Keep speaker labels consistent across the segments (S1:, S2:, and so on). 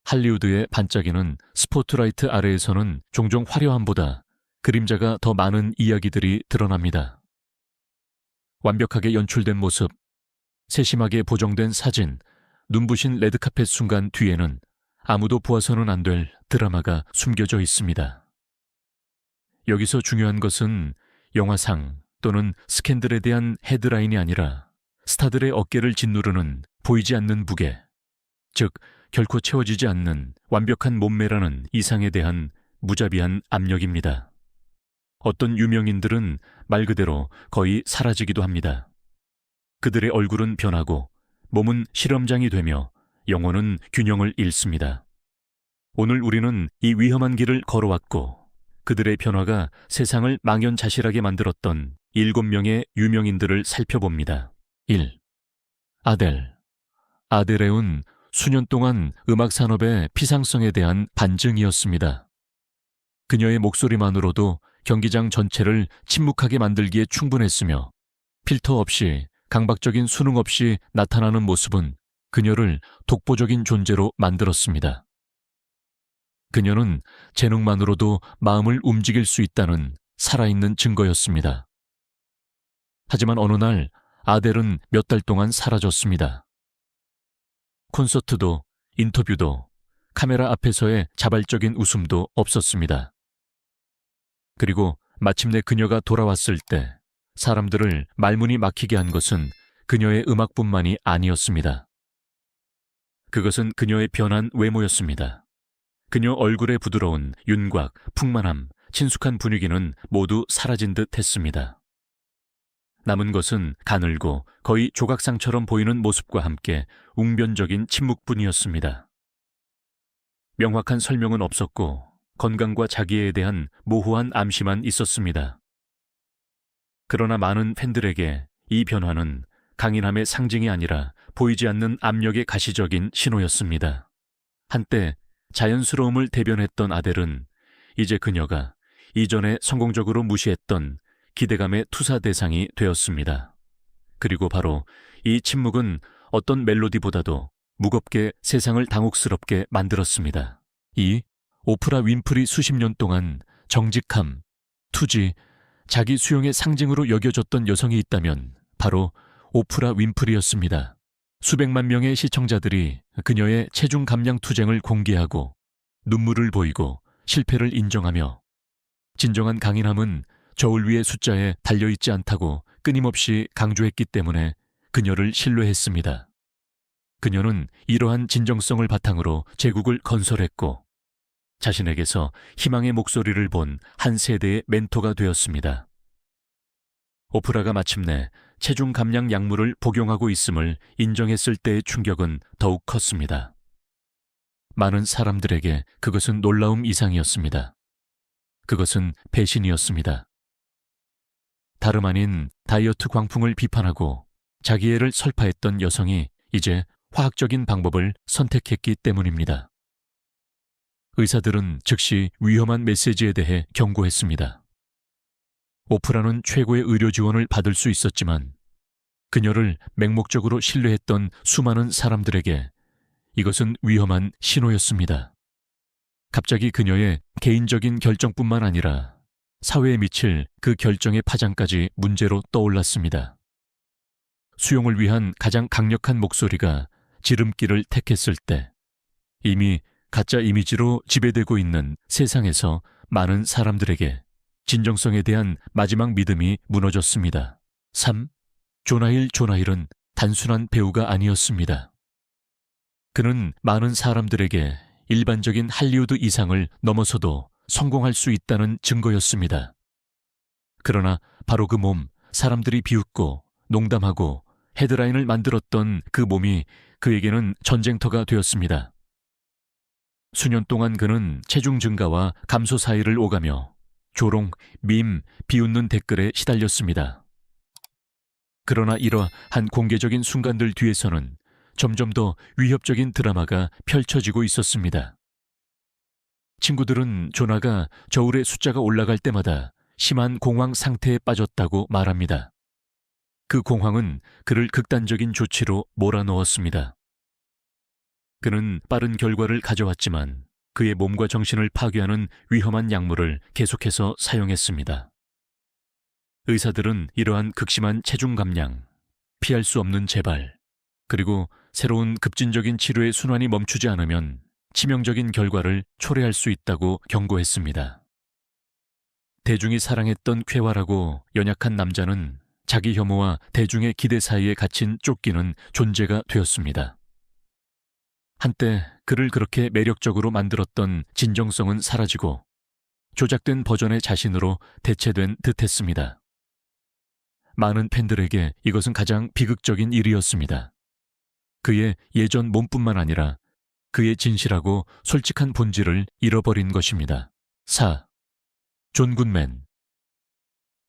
S1: 할리우드의 반짝이는 스포트라이트 아래에서는 종종 화려함보다 그림자가 더 많은 이야기들이 드러납니다. 완벽하게 연출된 모습, 세심하게 보정된 사진, 눈부신 레드카펫 순간 뒤에는 아무도 보아서는 안 될 드라마가 숨겨져 있습니다. 여기서 중요한 것은 영화상 또는 스캔들에 대한 헤드라인이 아니라 스타들의 어깨를 짓누르는 보이지 않는 무게, 즉 결코 채워지지 않는 완벽한 몸매라는 이상에 대한 무자비한 압력입니다. 어떤 유명인들은 말 그대로 거의 사라지기도 합니다. 그들의 얼굴은 변하고 몸은 실험장이 되며 영혼은 균형을 잃습니다. 오늘 우리는 이 위험한 길을 걸어왔고 그들의 변화가 세상을 망연자실하게 만들었던 7명의 유명인들을 살펴봅니다. 1. 아델. 아델레온 수년 동안 음악 산업의 피상성에 대한 반증이었습니다. 그녀의 목소리만으로도 경기장 전체를 침묵하게 만들기에 충분했으며 필터 없이 강박적인 수능 없이 나타나는 모습은 그녀를 독보적인 존재로 만들었습니다. 그녀는 재능만으로도 마음을 움직일 수 있다는 살아있는 증거였습니다. 하지만 어느 날 아델은 몇 달 동안 사라졌습니다. 콘서트도 인터뷰도 카메라 앞에서의 자발적인 웃음도 없었습니다. 그리고 마침내 그녀가 돌아왔을 때 사람들을 말문이 막히게 한 것은 그녀의 음악뿐만이 아니었습니다. 그것은 그녀의 변한 외모였습니다. 그녀 얼굴의 부드러운 윤곽, 풍만함, 친숙한 분위기는 모두 사라진 듯 했습니다. 남은 것은 가늘고 거의 조각상처럼 보이는 모습과 함께 웅변적인 침묵뿐이었습니다. 명확한 설명은 없었고 건강과 자기애에 대한 모호한 암시만 있었습니다. 그러나 많은 팬들에게 이 변화는 강인함의 상징이 아니라 보이지 않는 압력의 가시적인 신호였습니다. 한때 자연스러움을 대변했던 아델은 이제 그녀가 이전에 성공적으로 무시했던 기대감의 투사 대상이 되었습니다. 그리고 바로 이 침묵은 어떤 멜로디보다도 무겁게 세상을 당혹스럽게 만들었습니다. 이 오프라 윈프리 수십 년 동안 정직함, 투지, 자기 수용의 상징으로 여겨졌던 여성이 있다면 바로 오프라 윈프리였습니다. 수백만 명의 시청자들이 그녀의 체중 감량 투쟁을 공개하고 눈물을 보이고 실패를 인정하며 진정한 강인함은 저울 위의 숫자에 달려있지 않다고 끊임없이 강조했기 때문에 그녀를 신뢰했습니다. 그녀는 이러한 진정성을 바탕으로 제국을 건설했고 자신에게서 희망의 목소리를 본 한 세대의 멘토가 되었습니다. 오프라가 마침내 체중 감량 약물을 복용하고 있음을 인정했을 때의 충격은 더욱 컸습니다. 많은 사람들에게 그것은 놀라움 이상이었습니다. 그것은 배신이었습니다. 다름 아닌 다이어트 광풍을 비판하고 자기애를 설파했던 여성이 이제 화학적인 방법을 선택했기 때문입니다. 의사들은 즉시 위험한 메시지에 대해 경고했습니다. 오프라는 최고의 의료 지원을 받을 수 있었지만 그녀를 맹목적으로 신뢰했던 수많은 사람들에게 이것은 위험한 신호였습니다. 갑자기 그녀의 개인적인 결정뿐만 아니라 사회에 미칠 그 결정의 파장까지 문제로 떠올랐습니다. 수용을 위한 가장 강력한 목소리가 지름길을 택했을 때 이미 가짜 이미지로 지배되고 있는 세상에서 많은 사람들에게 진정성에 대한 마지막 믿음이 무너졌습니다. 3. 조나힐은 단순한 배우가 아니었습니다. 그는 많은 사람들에게 일반적인 할리우드 이상을 넘어서도 성공할 수 있다는 증거였습니다. 그러나 바로 그 몸, 사람들이 비웃고 농담하고 헤드라인을 만들었던 그 몸이 그에게는 전쟁터가 되었습니다. 수년 동안 그는 체중 증가와 감소 사이를 오가며 조롱, 밈, 비웃는 댓글에 시달렸습니다. 그러나 이러한 공개적인 순간들 뒤에서는 점점 더 위협적인 드라마가 펼쳐지고 있었습니다. 친구들은 조나가 저울의 숫자가 올라갈 때마다 심한 공황 상태에 빠졌다고 말합니다. 그 공황은 그를 극단적인 조치로 몰아넣었습니다. 그는 빠른 결과를 가져왔지만 그의 몸과 정신을 파괴하는 위험한 약물을 계속해서 사용했습니다. 의사들은 이러한 극심한 체중 감량, 피할 수 없는 재발, 그리고 새로운 급진적인 치료의 순환이 멈추지 않으면 치명적인 결과를 초래할 수 있다고 경고했습니다. 대중이 사랑했던 쾌활하고 연약한 남자는 자기 혐오와 대중의 기대 사이에 갇힌 쫓기는 존재가 되었습니다. 한때 그를 그렇게 매력적으로 만들었던 진정성은 사라지고 조작된 버전의 자신으로 대체된 듯했습니다. 많은 팬들에게 이것은 가장 비극적인 일이었습니다. 그의 예전 몸뿐만 아니라 그의 진실하고 솔직한 본질을 잃어버린 것입니다. 4. 존 굿맨.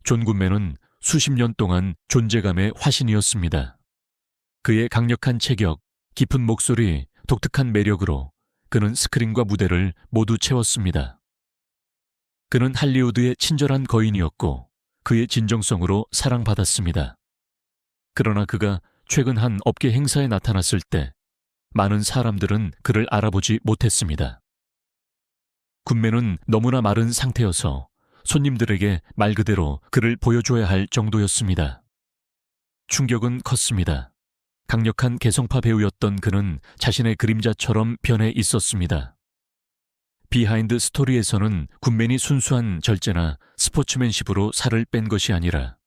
S1: 존 굿맨은 수십 년 동안 존재감의 화신이었습니다. 그의 강력한 체격, 깊은 목소리, 독특한 매력으로 그는 스크린과 무대를 모두 채웠습니다. 그는 할리우드의 친절한 거인이었고 그의 진정성으로 사랑받았습니다. 그러나 그가 최근 한 업계 행사에 나타났을 때 많은 사람들은 그를 알아보지 못했습니다. 굿맨은 너무나 마른 상태여서 손님들에게 말 그대로 그를 보여줘야 할 정도였습니다. 충격은 컸습니다. 강력한 개성파 배우였던 그는 자신의 그림자처럼 변해 있었습니다. 비하인드 스토리에서는 굿맨이 순수한 절제나 스포츠맨십으로 살을 뺀 것이 아니라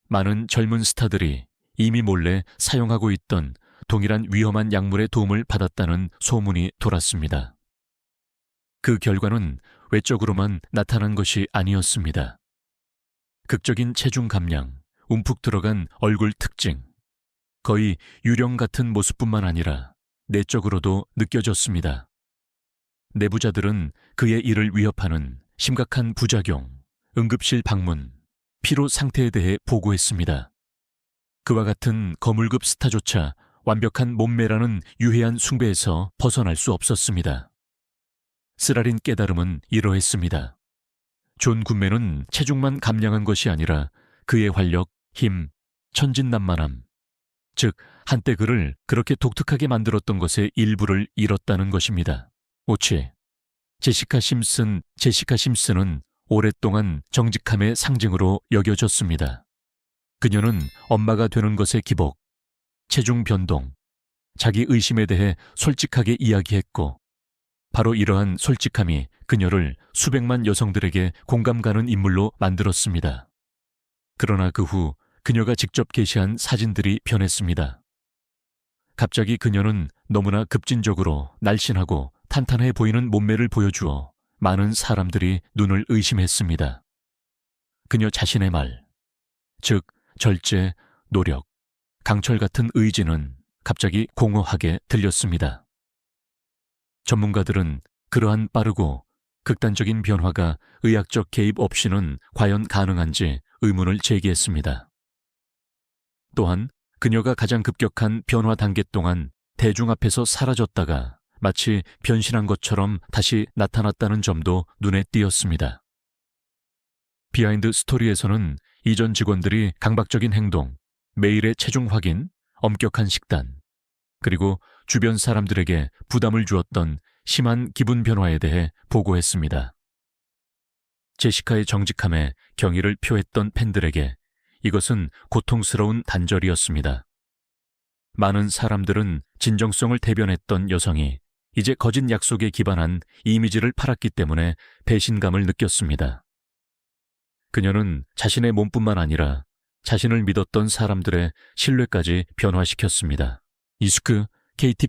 S1: 많은 젊은 스타들이 이미 몰래 사용하고 있던 동일한 위험한 약물의 도움을 받았다는 소문이 돌았습니다. 그 결과는 외적으로만 나타난 것이 아니었습니다. 극적인 체중 감량, 움푹 들어간 얼굴 특징, 거의 유령 같은 모습뿐만 아니라 내적으로도 느껴졌습니다. 내부자들은 그의 일을 위협하는 심각한 부작용, 응급실 방문, 피로 상태에 대해 보고했습니다. 그와 같은 거물급 스타조차 완벽한 몸매라는 유해한 숭배에서 벗어날 수 없었습니다. 쓰라린 깨달음은 이러했습니다. 존 굿맨은 체중만 감량한 것이 아니라 그의 활력, 힘, 천진난만함, 즉 한때 그를 그렇게 독특하게 만들었던 것의 일부를 잃었다는 것입니다. 5. 제시카 심슨은 오랫동안 정직함의 상징으로 여겨졌습니다. 그녀는 엄마가 되는 것의 기복, 체중 변동, 자기 의심에 대해 솔직하게 이야기했고 바로 이러한 솔직함이 그녀를 수백만 여성들에게 공감 가는 인물로 만들었습니다. 그러나 그 후 그녀가 직접 게시한 사진들이 변했습니다. 갑자기 그녀는 너무나 급진적으로 날씬하고 탄탄해 보이는 몸매를 보여주어 많은 사람들이 눈을 의심했습니다. 그녀 자신의 말, 즉 절제, 노력, 강철 같은 의지는 갑자기 공허하게 들렸습니다. 전문가들은 그러한 빠르고 극단적인 변화가 의학적 개입 없이는 과연 가능한지 의문을 제기했습니다. 또한 그녀가 가장 급격한 변화 단계 동안 대중 앞에서 사라졌다가 마치 변신한 것처럼 다시 나타났다는 점도 눈에 띄었습니다. 비하인드 스토리에서는 이전 직원들이 강박적인 행동, 매일의 체중 확인, 엄격한 식단, 그리고 주변 사람들에게 부담을 주었던 심한 기분 변화에 대해 보고했습니다. 제시카의 정직함에 경의를 표했던 팬들에게 이것은 고통스러운 단절이었습니다. 많은 사람들은 진정성을 대변했던 여성이 이제 거짓 약속에 기반한 이미지를 팔았기 때문에 배신감을 느꼈습니다. 그녀는 자신의 몸뿐만 아니라 자신을 믿었던 사람들의 신뢰까지 변화시켰습니다. 이스크 케이티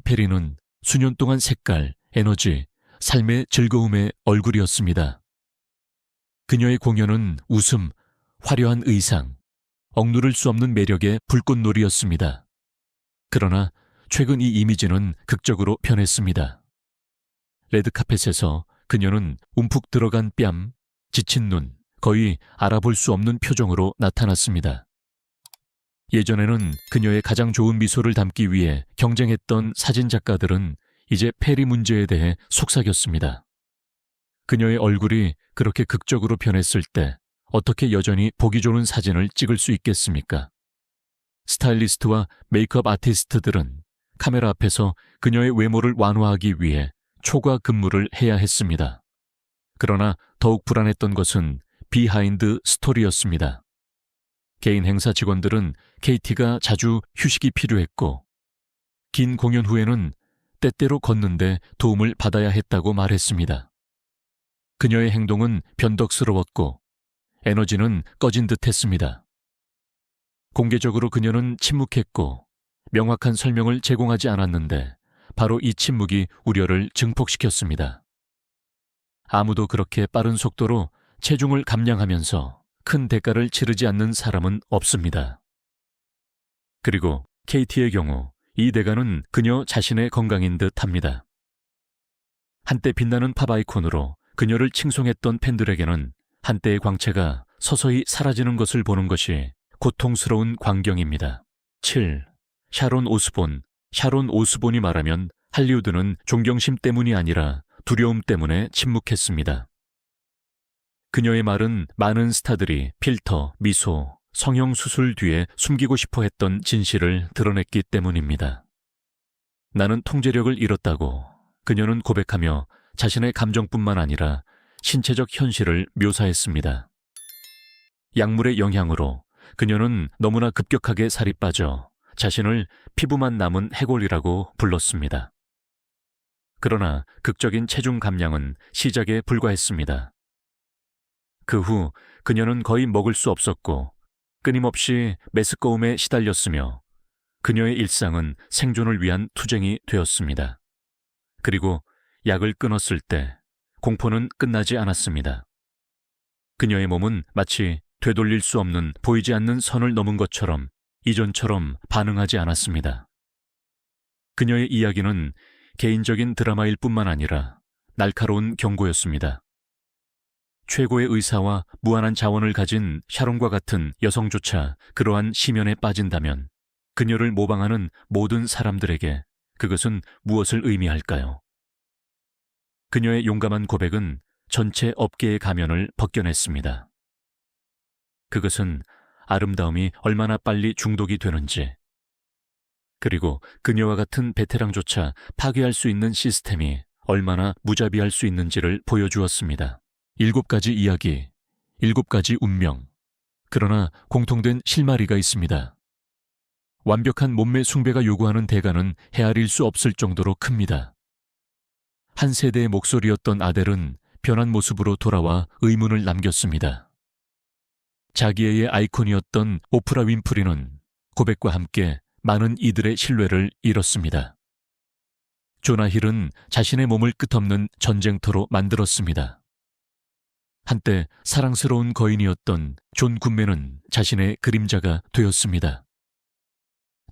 S1: 페리는 수년 동안 색깔, 에너지, 삶의 즐거움의 얼굴이었습니다. 그녀의 공연은 웃음, 화려한 의상, 억누를 수 없는 매력의 불꽃놀이였습니다. 그러나 최근 이 이미지는 극적으로 변했습니다. 레드카펫에서 그녀는 움푹 들어간 뺨, 지친 눈, 거의 알아볼 수 없는 표정으로 나타났습니다. 예전에는 그녀의 가장 좋은 미소를 담기 위해 경쟁했던 사진작가들은 이제 페리 문제에 대해 속삭였습니다. 그녀의 얼굴이 그렇게 극적으로 변했을 때 어떻게 여전히 보기 좋은 사진을 찍을 수 있겠습니까? 스타일리스트와 메이크업 아티스트들은 카메라 앞에서 그녀의 외모를 완화하기 위해 초과 근무를 해야 했습니다. 그러나 더욱 불안했던 것은 비하인드 스토리였습니다. 개인 행사 직원들은 KT가 자주 휴식이 필요했고, 긴 공연 후에는 때때로 걷는데 도움을 받아야 했다고 말했습니다. 그녀의 행동은 변덕스러웠고 에너지는 꺼진 듯 했습니다. 공개적으로 그녀는 침묵했고 명확한 설명을 제공하지 않았는데 바로 이 침묵이 우려를 증폭시켰습니다. 아무도 그렇게 빠른 속도로 체중을 감량하면서 큰 대가를 치르지 않는 사람은 없습니다. 그리고 KT의 경우 이 대가는 그녀 자신의 건강인 듯 합니다. 한때 빛나는 팝 아이콘으로 그녀를 칭송했던 팬들에게는 한때의 광채가 서서히 사라지는 것을 보는 것이 고통스러운 광경입니다. 7. 샤론 오스본. 샤론 오스본이 말하면 할리우드는 존경심 때문이 아니라 두려움 때문에 침묵했습니다. 그녀의 말은 많은 스타들이 필터, 미소, 성형수술 뒤에 숨기고 싶어 했던 진실을 드러냈기 때문입니다. 나는 통제력을 잃었다고 그녀는 고백하며 자신의 감정뿐만 아니라 신체적 현실을 묘사했습니다. 약물의 영향으로 그녀는 너무나 급격하게 살이 빠져 자신을 피부만 남은 해골이라고 불렀습니다. 그러나 극적인 체중 감량은 시작에 불과했습니다. 그 후 그녀는 거의 먹을 수 없었고 끊임없이 메스꺼움에 시달렸으며 그녀의 일상은 생존을 위한 투쟁이 되었습니다. 그리고 약을 끊었을 때 공포는 끝나지 않았습니다. 그녀의 몸은 마치 되돌릴 수 없는 보이지 않는 선을 넘은 것처럼 이전처럼 반응하지 않았습니다. 그녀의 이야기는 개인적인 드라마일 뿐만 아니라 날카로운 경고였습니다. 최고의 의사와 무한한 자원을 가진 샤론과 같은 여성조차 그러한 심연에 빠진다면 그녀를 모방하는 모든 사람들에게 그것은 무엇을 의미할까요? 그녀의 용감한 고백은 전체 업계의 가면을 벗겨냈습니다. 그것은 아름다움이 얼마나 빨리 중독이 되는지, 그리고 그녀와 같은 베테랑조차 파괴할 수 있는 시스템이 얼마나 무자비할 수 있는지를 보여주었습니다. 7가지 이야기, 7가지 운명. 그러나 공통된 실마리가 있습니다. 완벽한 몸매 숭배가 요구하는 대가는 헤아릴 수 없을 정도로 큽니다. 한 세대의 목소리였던 아델은 변한 모습으로 돌아와 의문을 남겼습니다. 자기애의 아이콘이었던 오프라 윈프리는 고백과 함께 많은 이들의 신뢰를 잃었습니다. 조나 힐은 자신의 몸을 끝없는 전쟁터로 만들었습니다. 한때 사랑스러운 거인이었던 존 굿맨은 자신의 그림자가 되었습니다.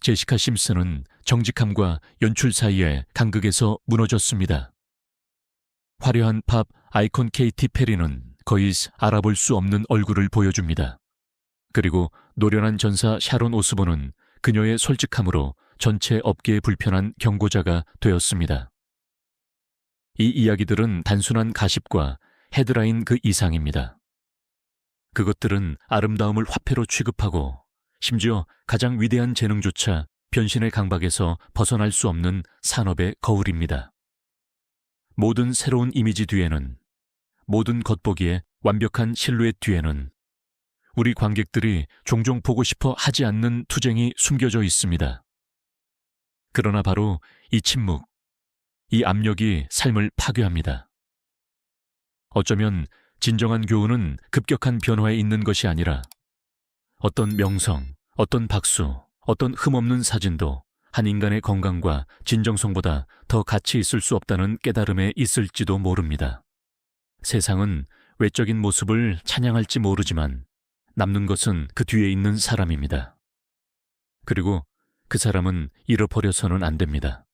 S1: 제시카 심슨은 정직함과 연출 사이에 간극에서 무너졌습니다. 화려한 팝 아이콘 케이티 페리는 거의 알아볼 수 없는 얼굴을 보여줍니다. 그리고 노련한 전사 샤론 오스본은 그녀의 솔직함으로 전체 업계의 불편한 경고자가 되었습니다. 이 이야기들은 단순한 가십과 헤드라인 그 이상입니다. 그것들은 아름다움을 화폐로 취급하고 심지어 가장 위대한 재능조차 변신의 강박에서 벗어날 수 없는 산업의 거울입니다. 모든 새로운 이미지 뒤에는, 모든 겉보기에 완벽한 실루엣 뒤에는 우리 관객들이 종종 보고 싶어 하지 않는 투쟁이 숨겨져 있습니다. 그러나 바로 이 침묵, 이 압력이 삶을 파괴합니다. 어쩌면 진정한 교훈은 급격한 변화에 있는 것이 아니라 어떤 명성, 어떤 박수, 어떤 흠없는 사진도 한 인간의 건강과 진정성보다 더 가치 있을 수 없다는 깨달음에 있을지도 모릅니다. 세상은 외적인 모습을 찬양할지 모르지만 남는 것은 그 뒤에 있는 사람입니다. 그리고 그 사람은 잃어버려서는 안 됩니다.